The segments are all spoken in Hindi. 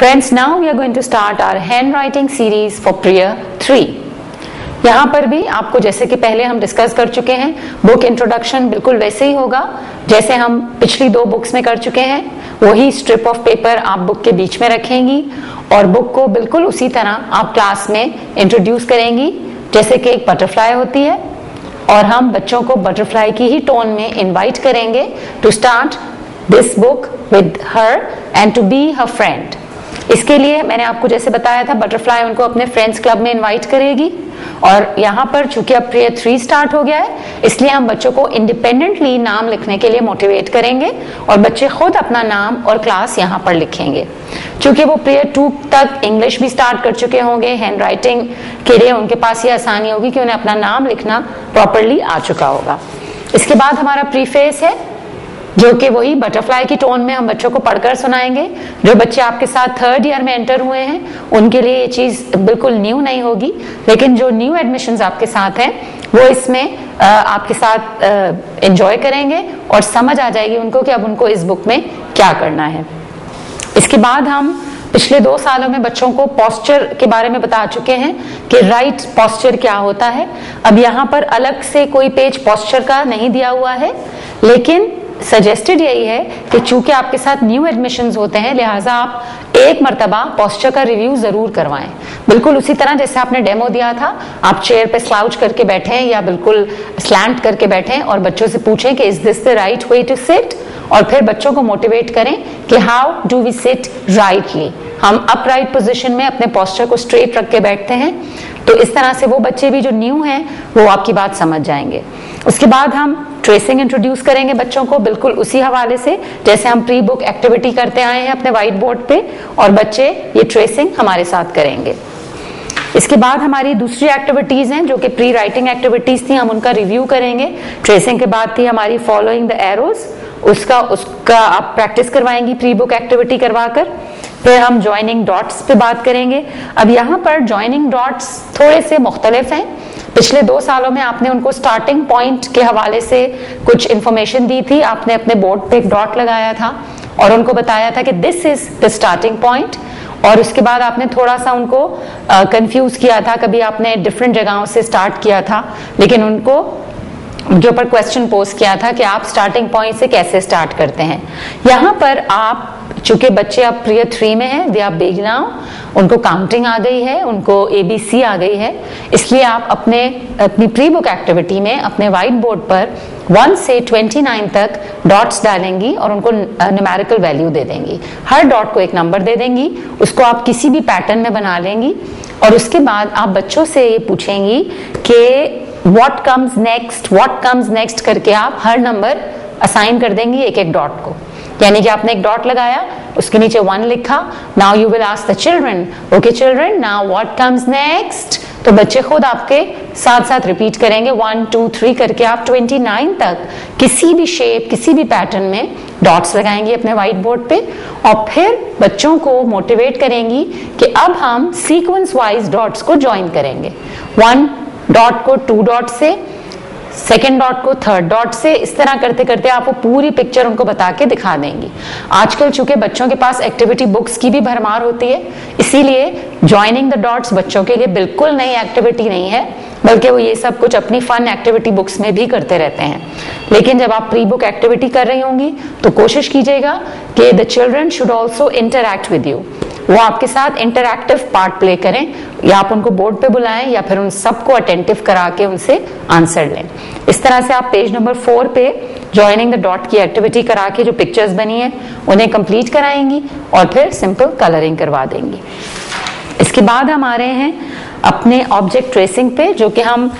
Friends, now we are going to start our handwriting series for Priya 3. यहाँ पर भी आपको जैसे कि पहले हम डिस्कस कर चुके हैं, बुक इंट्रोडक्शन बिल्कुल वैसे ही होगा जैसे हम पिछली 2 बुक्स में कर चुके हैं। वही स्ट्रिप ऑफ पेपर आप बुक के बीच में रखेंगी और बुक को बिल्कुल उसी तरह आप क्लास में इंट्रोड्यूस करेंगी जैसे कि एक बटरफ्लाई होती है, और हम बच्चों को बटरफ्लाई की ही टोन में इनवाइट करेंगे to start this book with her and to be her friend. इसके लिए मैंने आपको जैसे बताया था, बटरफ्लाई उनको अपने फ्रेंड्स क्लब में इनवाइट करेगी, और यहाँ पर चूंकि अब प्रेयर 3 स्टार्ट हो गया है इसलिए हम बच्चों को इंडिपेंडेंटली नाम लिखने के लिए मोटिवेट करेंगे और बच्चे खुद अपना नाम और क्लास यहाँ पर लिखेंगे। चूंकि वो प्रेयर 2 तक इंग्लिश भी स्टार्ट कर चुके होंगे, हैंड राइटिंग के लिए उनके पास ये आसानी होगी कि उन्हें अपना नाम लिखना प्रॉपरली आ चुका होगा। इसके बाद हमारा प्रीफेस है जो कि वही बटरफ्लाई की टोन में हम बच्चों को पढ़कर सुनाएंगे। जो बच्चे आपके साथ 3rd ईयर में एंटर हुए हैं उनके लिए ये चीज बिल्कुल न्यू नहीं होगी, लेकिन जो न्यू एडमिशंस आपके साथ हैं वो इसमें आपके साथ एंजॉय करेंगे और समझ आ जाएगी उनको कि अब उनको इस बुक में क्या करना है। इसके बाद हम पिछले 2 सालों में बच्चों को पोस्चर के बारे में बता चुके हैं कि राइट पोस्चर क्या होता है। अब यहाँ पर अलग से कोई पेज पोस्चर का नहीं दिया हुआ है, लेकिन सजेस्टेड यही है कि चूंकि आपके साथ न्यू एडमिशंस होते हैं लिहाजा आप एक मर्तबा पोस्चर का रिव्यू जरूर करवाएं। बिल्कुल उसी तरह जैसे आपने डेमो दिया था, आप चेयर पे स्लाउच करके बैठें या बिल्कुल स्लैंट करके बैठें और बच्चों से पूछें कि is this the right way to sit, और फिर बच्चों को मोटिवेट करें कि how do we sit rightly. हम अपराइट पोजीशन में अपने पोस्चर को स्ट्रेट रख के बैठते हैं, तो इस तरह से वो बच्चे भी जो न्यू हैं वो आपकी बात समझ जाएंगे। उसके बाद हम ट्रेसिंग इंट्रोड्यूस करेंगे बच्चों को बिल्कुल उसी हवाले से जैसे हम प्री बुक एक्टिविटी करते आए हैं अपने व्हाइट बोर्ड पे, और बच्चे ये ट्रेसिंग हमारे साथ करेंगे। इसके बाद हमारी दूसरी एक्टिविटीज हैं जो कि प्री राइटिंग एक्टिविटीज थी, हम उनका रिव्यू करेंगे। ट्रेसिंग के बाद थी हमारी फॉलोइंग द एरोज, उसका आप प्रैक्टिस करवाएंगी प्री बुक एक्टिविटी करवाकर। फिर हम ज्वाइनिंग डॉट्स पे बात करेंगे। अब यहाँ पर ज्वाइनिंग डॉट्स थोड़े से मुख्तलिफ हैं। पिछले 2 सालों में आपने उनको स्टार्टिंग पॉइंट के हवाले से कुछ इंफॉर्मेशन दी थी, आपने अपने बोर्ड पे एक डॉट लगाया था और उनको बताया था कि this is the starting point, और उसके बाद आपने थोड़ा सा उनको कंफ्यूज किया था, कभी आपने डिफरेंट जगहों से स्टार्ट किया था, लेकिन उनको उनके ऊपर क्वेश्चन पोस्ट किया था कि आप स्टार्टिंग पॉइंट से कैसे स्टार्ट करते हैं। यहाँ पर आप चूंकि बच्चे अब प्रिय 3 में हैं, दे आर बिग नाउ, उनको काउंटिंग आ गई है, उनको ABC आ गई है, इसलिए आप अपनी प्री बुक एक्टिविटी में अपने व्हाइट बोर्ड पर 1 से 29 तक डॉट्स डालेंगी और उनको न्यूमेरिकल वैल्यू दे देंगी। हर डॉट को एक नंबर दे देंगी, उसको आप किसी भी पैटर्न में बना लेंगी, और उसके बाद आप बच्चों से ये पूछेंगी कि व्हाट कम्स नेक्स्ट करके आप हर नंबर असाइन कर देंगी एक डॉट को। यानी कि आपने एक डॉट लगाया, उसके नीचे 1 लिखा, now you will ask the children, okay children now what comes next, तो बच्चे खुद आपके साथ साथ रिपीट करेंगे 1 2 3 करके आप 29 तक किसी भी शेप किसी भी पैटर्न में डॉट्स लगाएंगी अपने व्हाइट बोर्ड पे, और फिर बच्चों को मोटिवेट करेंगी कि अब हम सीक्वेंस वाइज डॉट्स को ज्वाइन करेंगे। 1 डॉट को 2 डॉट से, 2nd डॉट को 3rd डॉट से, इस तरह करते करते आप वो पूरी पिक्चर उनको बता के दिखा देंगी। आजकल चूंकि बच्चों के पास एक्टिविटी बुक्स की भी भरमार होती है, इसीलिए ज्वाइनिंग द डॉट्स बच्चों के लिए बिल्कुल नई एक्टिविटी नहीं है, बल्कि वो ये सब कुछ अपनी फन एक्टिविटी बुक्स में भी करते रहते हैं। लेकिन जब आप प्री बुक एक्टिविटी कर रही होंगी तो कोशिश कीजिएगा कि the children should also interact with you, वो आपके साथ इंटरैक्टिव पार्ट प्ले करें, या आप उनको बोर्ड पे बुलाएं या फिर उन सबको अटेंटिव करा के उनसे आंसर लें। इस तरह से आप पेज नंबर 4 पे ज्वाइनिंग द डॉट की एक्टिविटी करा के जो पिक्चर्स बनी है उन्हें कंप्लीट कराएंगी और फिर सिंपल कलरिंग करवा देंगी। इसके बाद हम आ रहे हैं अपने ऑब्जेक्ट ट्रेसिंग पे, जो कि हम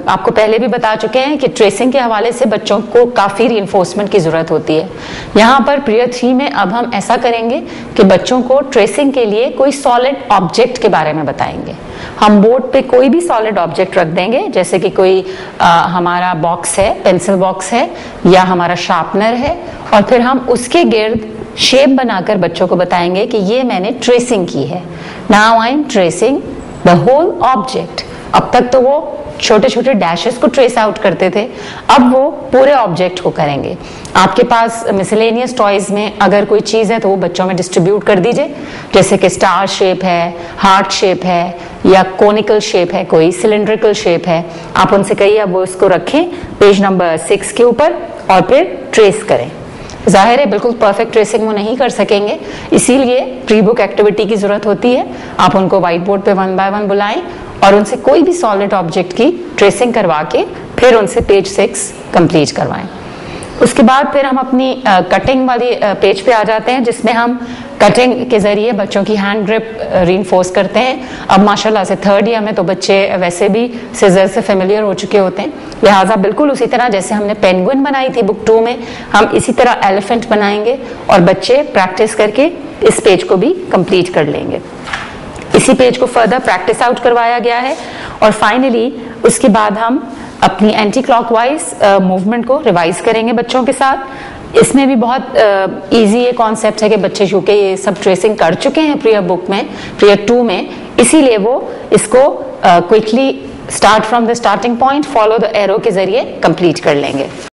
आपको पहले भी बता चुके हैं कि ट्रेसिंग के हवाले से बच्चों को काफी रीइंफोर्समेंट की जरूरत होती है। यहाँ पर प्रिय 3 में अब हम ऐसा करेंगे कि बच्चों को ट्रेसिंग के लिए कोई सॉलिड ऑब्जेक्ट के बारे में बताएंगे। हम बोर्ड पे कोई भी सॉलिड ऑब्जेक्ट रख देंगे, जैसे कि कोई हमारा बॉक्स है, पेंसिल बॉक्स है या हमारा शार्पनर है, और फिर हम उसके गिर्द शेप बनाकर बच्चों को बताएंगे कि ये मैंने ट्रेसिंग की है। Now I am tracing the whole object. अब तक तो वो छोटे छोटे डैशेस को ट्रेस आउट करते थे, अब वो पूरे ऑब्जेक्ट को करेंगे। आपके पास मिसलेनियस टॉयज में अगर कोई चीज है तो वो बच्चों में डिस्ट्रीब्यूट कर दीजिए, जैसे कि स्टार शेप है, हार्ट शेप है, या कोनिकल शेप है, कोई सिलेंड्रिकल शेप है। आप उनसे कहिए अब वो इसको रखें पेज नंबर 6 के ऊपर और फिर ट्रेस करें। जाहिर है बिल्कुल परफेक्ट ट्रेसिंग वो नहीं कर सकेंगे, इसीलिए प्री बुक एक्टिविटी की जरूरत होती है। आप उनको व्हाइट बोर्ड पे 1 बाय 1 बुलाएं और उनसे कोई भी सॉलिड ऑब्जेक्ट की ट्रेसिंग करवा के फिर उनसे पेज 6 कंप्लीट करवाएं। उसके बाद फिर हम अपनी कटिंग वाली पेज पे आ जाते हैं, जिसमें हम कटिंग के जरिए बच्चों की हैंड ग्रिप रीइंफोर्स करते हैं। अब माशाल्लाह से 3rd ईयर में तो बच्चे वैसे भी सीजर से फेमिलियर हो चुके होते हैं, लिहाजा बिल्कुल उसी तरह जैसे हमने पेंगुइन बनाई थी बुक 2 में, हम इसी तरह एलिफेंट बनाएंगे और बच्चे प्रैक्टिस करके इस पेज को भी कंप्लीट कर लेंगे। इसी पेज को फर्दर प्रैक्टिस आउट करवाया गया है और फाइनली उसके बाद हम अपनी एंटी क्लॉकवाइज मूवमेंट को रिवाइज करेंगे बच्चों के साथ। इसमें भी बहुत इजी ये कॉन्सेप्ट है कि बच्चे चूंकि ये सब ट्रेसिंग कर चुके हैं प्रियर बुक में, प्रियर 2 में, इसीलिए वो इसको quickly start from the starting point follow the arrow के जरिए कंप्लीट कर लेंगे।